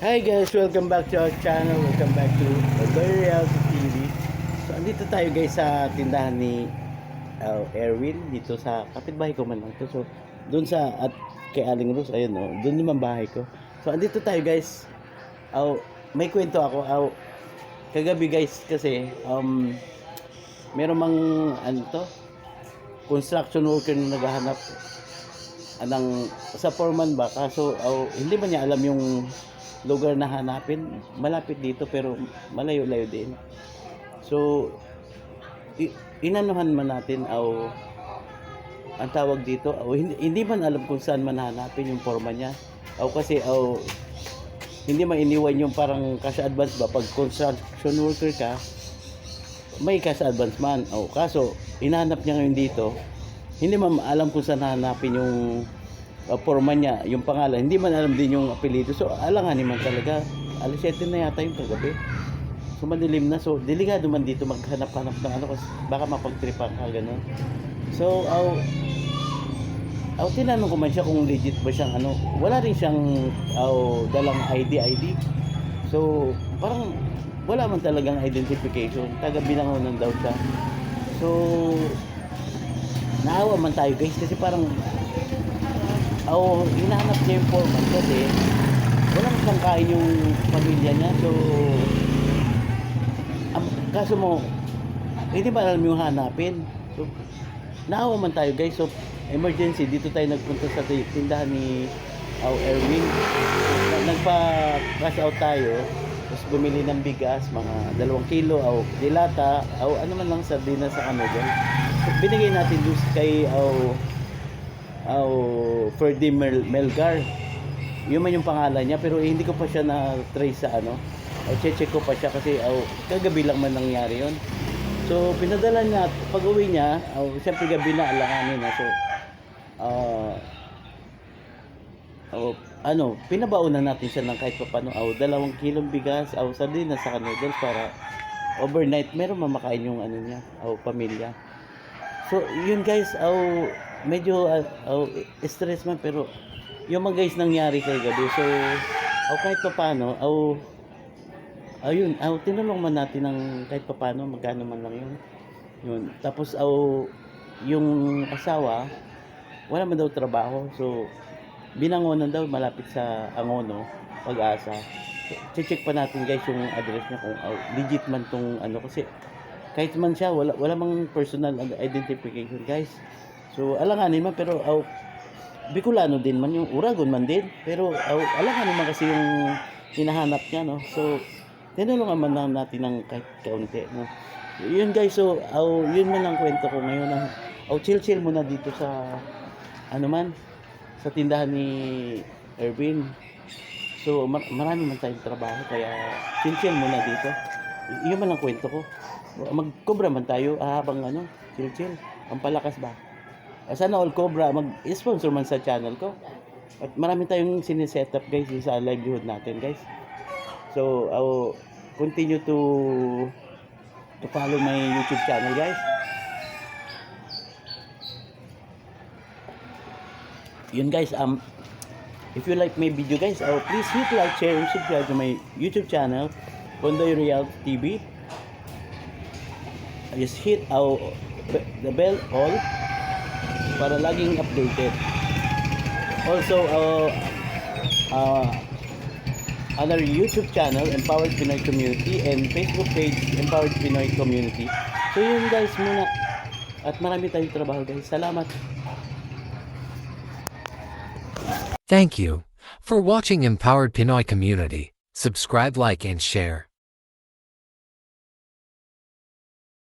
Hi guys, welcome back to our channel. Welcome back to Very Reality TV. So andito tayo guys sa tindahan ni Erwin dito sa kapitbahay ko man lang to. So doon sa at kay Aling Rose, ayun oh, doon naman bahay ko. So andito tayo guys. May kwento ako. Kagabi guys kasi meron mang ano to, construction worker na naghahanap ng sa foreman ba, kaso hindi man niya alam yung lugar na hanapin. Malapit dito pero malayo-layo din. So inanuhan man natin ang tawag dito, hindi man alam kung saan man hanapin yung foreman niya. Kasi hindi man iniwan yung parang cash advance ba pag construction worker ka, may cash advance man. Kaso hinahanap niya ngayon dito, hindi man alam kung saan hanapin yung foreman niya, yung pangalan, hindi man alam din yung apelyido. So alanganin man talaga. Alas 7 na yata yung kagabi. So madilim na. So delikado man dito maghanap-hanap ng ano kasi baka mapagtripan ka gano'n. So tinanong ko man siya kung legit ba siyang ano. Wala rin siyang dalang ID. So parang wala man talagang identification. Taga Binangonan daw siya. So naawa man tayo guys kasi parang hinahanap niya yung foreman kasi walang sangkain yung pamilya niya. So kaso mo hindi ba alam yung hanapin. So naawa man tayo guys. So emergency dito tayo nagpunta sa tindahan ni Erwin. Nagpa-cash out tayo, tapos bumili ng bigas mga 2 kilo dilata ano man lang sardinas sa ano dyan. So, binigay natin doon kay Ferdy Melgar. Yun man yung pangalan niya, pero hindi ko pa siya na-trace sa ano. Check ko pa siya kasi kagabi lang man nangyari yun. So pinadala niya, pag uwi niya, siyempre gabi na, alanganin na. So pinabaunan natin siya ng kahit pa paano 2 kilong bigas, sardinas sa noodles para overnight meron mamakain yung ano niya, pamilya. So yun guys, medyo stress man, pero yung mga guys nangyari kay gabi. So kahit pa paano tinulong man natin ng kahit pa paano, magkano man lang yun. Tapos yung asawa wala man daw trabaho, so Binangonan daw, malapit sa Angono, Pag-asa. So, check pa natin guys yung address niya kung legit man tong ano, kasi kahit man siya wala mang personal identification guys. So alanganin man, pero Bicolano din man, yung Uragon man din, pero alanganin man kasi yung hinahanap niya, no. So tinulungan man lang natin ng kahit kaunti, no. Yun guys. So yun man ang kwento ko ngayon. Chill muna dito sa sa tindahan ni Erwin. So marami man tayong trabaho, kaya chill muna dito. Yun man ang kwento ko. Mag-cobra man tayo habang chill. Ang palakas ba? Sana all Cobra mag-sponsor man sa channel ko. At marami tayong siniset up guys sa livelihood natin guys. So continue to follow my YouTube channel guys. Yun guys, if you like my video guys, please hit like, share, and subscribe to my YouTube channel, Pondoy Real TV. Just hit the bell all para laging updated. Also other YouTube channel, Empowered Pinoy Community, and Facebook page, Empowered Pinoy Community. So yun guys muna, at marami tayong trabaho guys. Salamat. Thank you for watching Empowered Pinoy Community. Subscribe, like, and share.